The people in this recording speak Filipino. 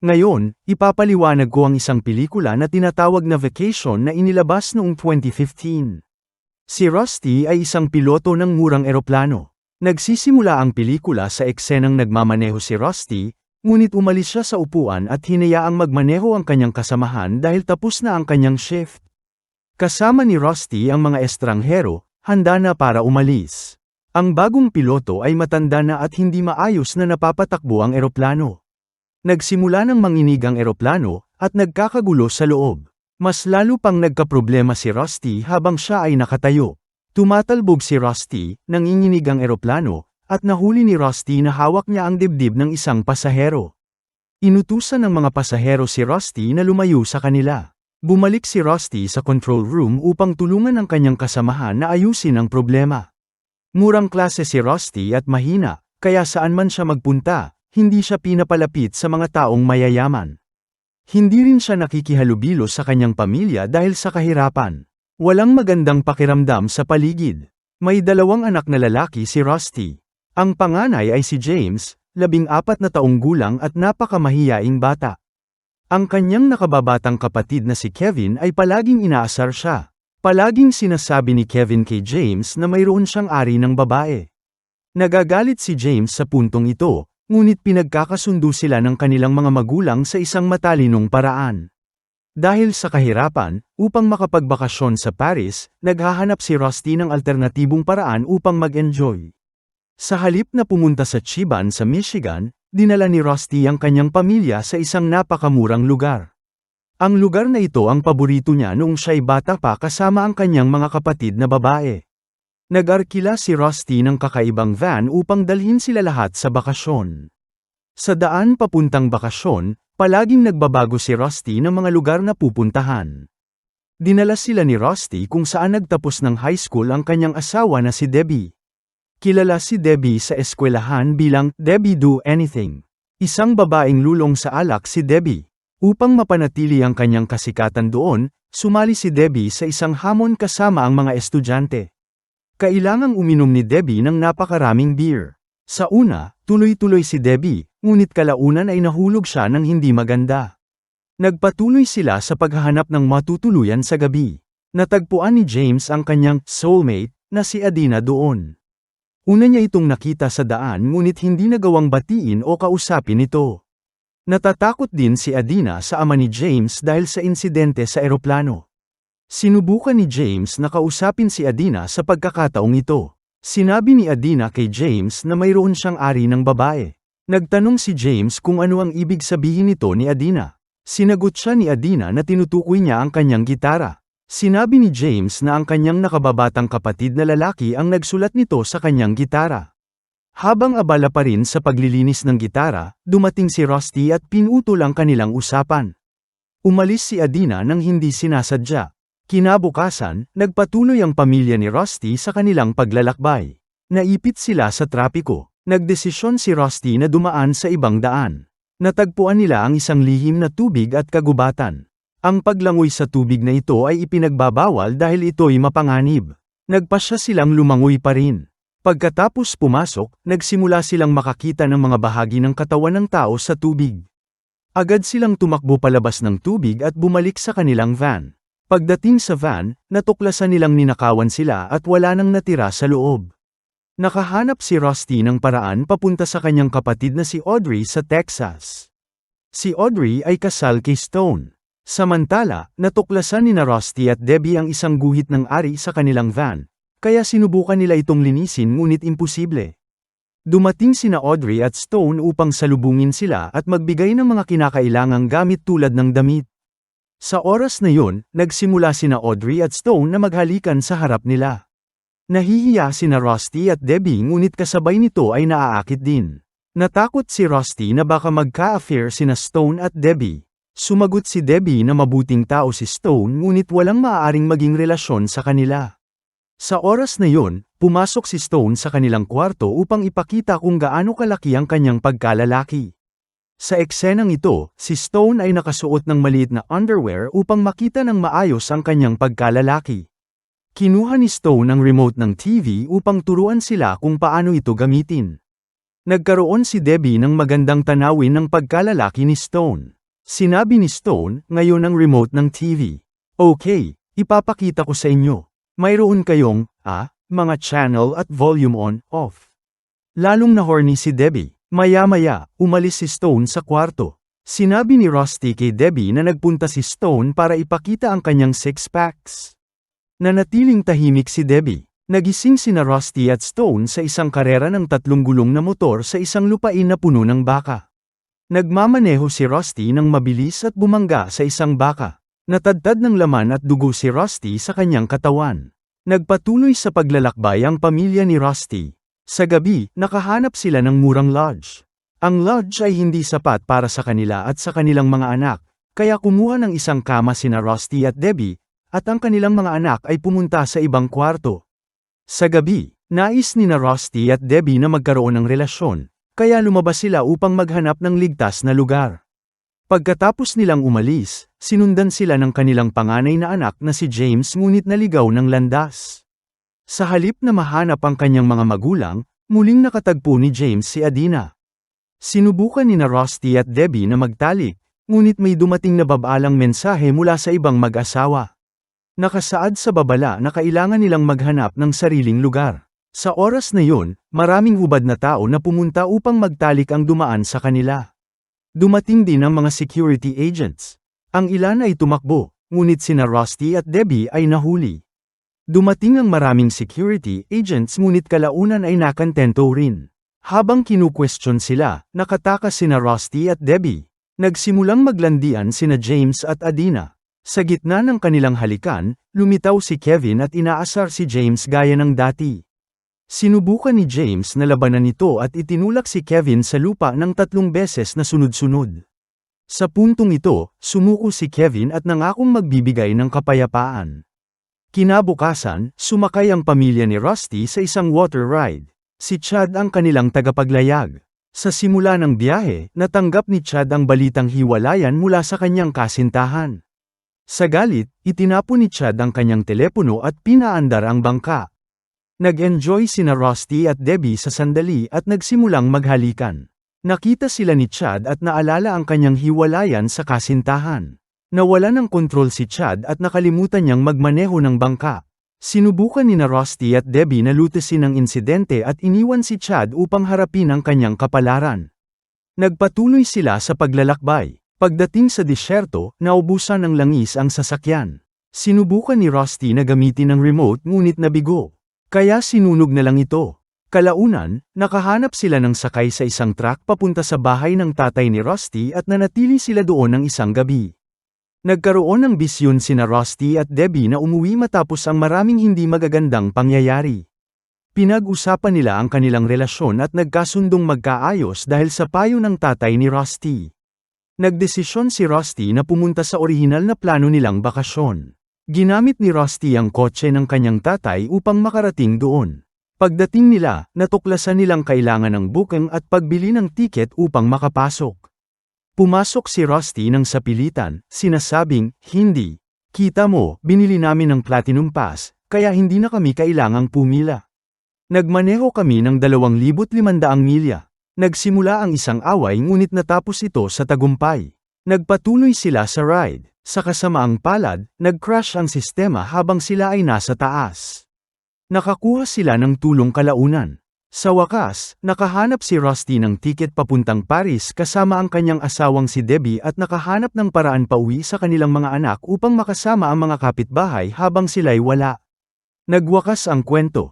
Ngayon, ipapaliwanag ko ang isang pelikula na tinatawag na Vacation na inilabas noong 2015. Si Rusty ay isang piloto ng murang eroplano. Nagsisimula ang pelikula sa eksenang nagmamaneho si Rusty, ngunit umalis siya sa upuan at hinayaang magmaneho ang kanyang kasamahan dahil tapos na ang kanyang shift. Kasama ni Rusty ang mga estranghero, handa na para umalis. Ang bagong piloto ay matanda na at hindi maayos na napapatakbo ang eroplano. Nagsimula ng manginig ang eroplano, at nagkakagulo sa loob. Mas lalo pang nagkaproblema si Rusty habang siya ay nakatayo. Tumatalbog si Rusty, nanginginig ang eroplano, at nahuli ni Rusty na hawak niya ang dibdib ng isang pasahero. Inutusan ng mga pasahero si Rusty na lumayo sa kanila. Bumalik si Rusty sa control room upang tulungan ang kanyang kasamahan na ayusin ang problema. Murang klase si Rusty at mahina, kaya saan man siya magpunta, hindi siya pinapalapit sa mga taong mayayaman. Hindi rin siya nakikihalubilo sa kanyang pamilya dahil sa kahirapan. Walang magandang pakiramdam sa paligid. May 2 anak na lalaki si Rusty. Ang panganay ay si James, 14 na taong gulang at napakamahiyaing bata. Ang kanyang nakababatang kapatid na si Kevin ay palaging inaasar siya. Palaging sinasabi ni Kevin kay James na mayroon siyang ari ng babae. Nagagalit si James sa puntong ito, ngunit pinagkakasundo sila ng kanilang mga magulang sa isang matalinong paraan. Dahil sa kahirapan, upang makapagbakasyon sa Paris, naghahanap si Rusty ng alternatibong paraan upang mag-enjoy. Sa halip na pumunta sa Chiban sa Michigan, dinala ni Rusty ang kanyang pamilya sa isang napakamurang lugar. Ang lugar na ito ang paborito niya noong siya'y bata pa kasama ang kanyang mga kapatid na babae. Nag-arkila si Rusty ng kakaibang van upang dalhin sila lahat sa bakasyon. Sa daan papuntang bakasyon, palaging nagbabago si Rusty ng mga lugar na pupuntahan. Dinala sila ni Rusty kung saan nagtapos ng high school ang kanyang asawa na si Debbie. Kilala si Debbie sa eskwelahan bilang Debbie Do Anything. Isang babaeng lulong sa alak si Debbie. Upang mapanatili ang kanyang kasikatan doon, sumali si Debbie sa isang hamon kasama ang mga estudyante. Kailangang uminom ni Debbie ng napakaraming beer. Sa una, tuloy-tuloy si Debbie, ngunit kalaunan ay nahulog siya ng hindi maganda. Nagpatuloy sila sa paghahanap ng matutuluyan sa gabi. Natagpuan ni James ang kanyang soulmate na si Adina doon. Una niya itong nakita sa daan ngunit hindi nagawang batiin o kausapin ito. Natatakot din si Adina sa ama ni James dahil sa insidente sa eroplano. Sinubukan ni James na kausapin si Adina sa pagkakataong ito. Sinabi ni Adina kay James na mayroon siyang ari ng babae. Nagtanong si James kung ano ang ibig sabihin nito ni Adina. Sinagot siya ni Adina na tinutukoy niya ang kanyang gitara. Sinabi ni James na ang kanyang nakababatang kapatid na lalaki ang nagsulat nito sa kanyang gitara. Habang abala pa rin sa paglilinis ng gitara, dumating si Rusty at pinutol ang kanilang usapan. Umalis si Adina nang hindi sinasadya. Kinabukasan, nagpatuloy ang pamilya ni Rusty sa kanilang paglalakbay. Naipit sila sa trapiko. Nagdesisyon si Rusty na dumaan sa ibang daan. Natagpuan nila ang isang lihim na tubig at kagubatan. Ang paglangoy sa tubig na ito ay ipinagbabawal dahil ito'y mapanganib. Nagpasya silang lumangoy pa rin. Pagkatapos pumasok, nagsimula silang makakita ng mga bahagi ng katawan ng tao sa tubig. Agad silang tumakbo palabas ng tubig at bumalik sa kanilang van. Pagdating sa van, natuklasan nilang ninakawan sila at wala nang natira sa loob. Nakahanap si Rusty ng paraan papunta sa kanyang kapatid na si Audrey sa Texas. Si Audrey ay kasal kay Stone. Samantala, natuklasan ni Rusty at Debbie ang isang guhit ng ari sa kanilang van, kaya sinubukan nila itong linisin ngunit imposible. Dumating sina Audrey at Stone upang salubungin sila at magbigay ng mga kinakailangang gamit tulad ng damit. Sa oras na yun, nagsimula sina Audrey at Stone na maghalikan sa harap nila. Nahihiya sina Rusty at Debbie ngunit kasabay nito ay naaakit din. Natakot si Rusty na baka magka-affair sina Stone at Debbie. Sumagot si Debbie na mabuting tao si Stone ngunit walang maaaring maging relasyon sa kanila. Sa oras na yun, pumasok si Stone sa kanilang kwarto upang ipakita kung gaano kalaki ang kanyang pagkalalaki. Sa eksenang ito, si Stone ay nakasuot ng maliit na underwear upang makita ng maayos ang kanyang pagkalalaki. Kinuha ni Stone ang remote ng TV upang turuan sila kung paano ito gamitin. Nagkaroon si Debbie ng magandang tanawin ng pagkalalaki ni Stone. Sinabi ni Stone, ngayon ang remote ng TV. Okay, ipapakita ko sa inyo. Mayroon kayong, mga channel at volume on, off. Lalong na-horny si Debbie. Maya-maya, umalis si Stone sa kwarto. Sinabi ni Rusty kay Debbie na nagpunta si Stone para ipakita ang kanyang six-packs. Nanatiling tahimik si Debbie. Nagising sina Rusty at Stone sa isang karera ng 3 gulong na motor sa isang lupain na puno ng baka. Nagmamaneho si Rusty ng mabilis at bumangga sa isang baka. Natadtad ng laman at dugo si Rusty sa kanyang katawan. Nagpatuloy sa paglalakbay ang pamilya ni Rusty. Sa gabi, nakahanap sila ng murang lodge. Ang lodge ay hindi sapat para sa kanila at sa kanilang mga anak, kaya kumuha ng isang kama sina Rusty at Debbie, at ang kanilang mga anak ay pumunta sa ibang kwarto. Sa gabi, nais ni na Rusty at Debbie na magkaroon ng relasyon, kaya lumabas sila upang maghanap ng ligtas na lugar. Pagkatapos nilang umalis, sinundan sila ng kanilang panganay na anak na si James ngunit naligaw ng landas. Sa halip na mahanap ang kanyang mga magulang, muling nakatagpo ni James si Adina. Sinubukan ni na Rusty at Debbie na magtalik, ngunit may dumating na babaalang mensahe mula sa ibang mag-asawa. Nakasaad sa babala na kailangan nilang maghanap ng sariling lugar. Sa oras na yun, maraming hubad na tao na pumunta upang magtalik ang dumaan sa kanila. Dumating din ang mga security agents. Ang ilan ay tumakbo, ngunit sina Rusty at Debbie ay nahuli. Dumating ang maraming security agents ngunit kalaunan ay nakantento rin. Habang kinu-question sila, nakatakas sina Rusty at Debbie. Nagsimulang maglandian sina James at Adina. Sa gitna ng kanilang halikan, lumitaw si Kevin at inaasar si James gaya ng dati. Sinubukan ni James na labanan ito at itinulak si Kevin sa lupa ng 3 beses na sunod-sunod. Sa puntong ito, sumuko si Kevin at nangakong magbibigay ng kapayapaan. Kinabukasan, sumakay ang pamilya ni Rusty sa isang water ride. Si Chad ang kanilang tagapaglayag. Sa simula ng biyahe, natanggap ni Chad ang balitang hiwalayan mula sa kanyang kasintahan. Sa galit, itinapon ni Chad ang kanyang telepono at pinaandar ang bangka. Nag-enjoy sina Rusty at Debbie sa sandali at nagsimulang maghalikan. Nakita sila ni Chad at naalala ang kanyang hiwalayan sa kasintahan. Nawala ng kontrol si Chad at nakalimutan niyang magmaneho ng bangka. Sinubukan ni na Rusty at Debbie na lutasin ang insidente at iniwan si Chad upang harapin ang kanyang kapalaran. Nagpatuloy sila sa paglalakbay. Pagdating sa disyerto, naubusan ng langis ang sasakyan. Sinubukan ni Rusty na gamitin ang remote ngunit nabigo. Kaya sinunog na lang ito. Kalaunan, nakahanap sila ng sakay sa isang truck papunta sa bahay ng tatay ni Rusty at nanatili sila doon ng isang gabi. Nagkaroon ng bisyon sina Rusty at Debbie na umuwi matapos ang maraming hindi magagandang pangyayari. Pinag-usapan nila ang kanilang relasyon at nagkasundong magkaayos dahil sa payo ng tatay ni Rusty. Nagdesisyon si Rusty na pumunta sa orihinal na plano nilang bakasyon. Ginamit ni Rusty ang kotse ng kanyang tatay upang makarating doon. Pagdating nila, natuklasan nilang kailangan ng booking at pagbili ng tiket upang makapasok. Pumasok si Rusty nang sapilitan, sinasabing, "Hindi. Kita mo, binili namin ng Platinum Pass, kaya hindi na kami kailangang pumila." Nagmaneho kami ng 2,500 milya. Nagsimula ang isang away ngunit natapos ito sa tagumpay. Nagpatuloy sila sa ride. Sa kasamaang palad, nag-crash ang sistema habang sila ay nasa taas. Nakakuha sila ng tulong kalaunan. Sa wakas, nakahanap si Rusty ng tiket papuntang Paris kasama ang kanyang asawang si Debbie at nakahanap ng paraan pauwi sa kanilang mga anak upang makasama ang mga kapitbahay habang sila'y wala. Nagwakas ang kwento.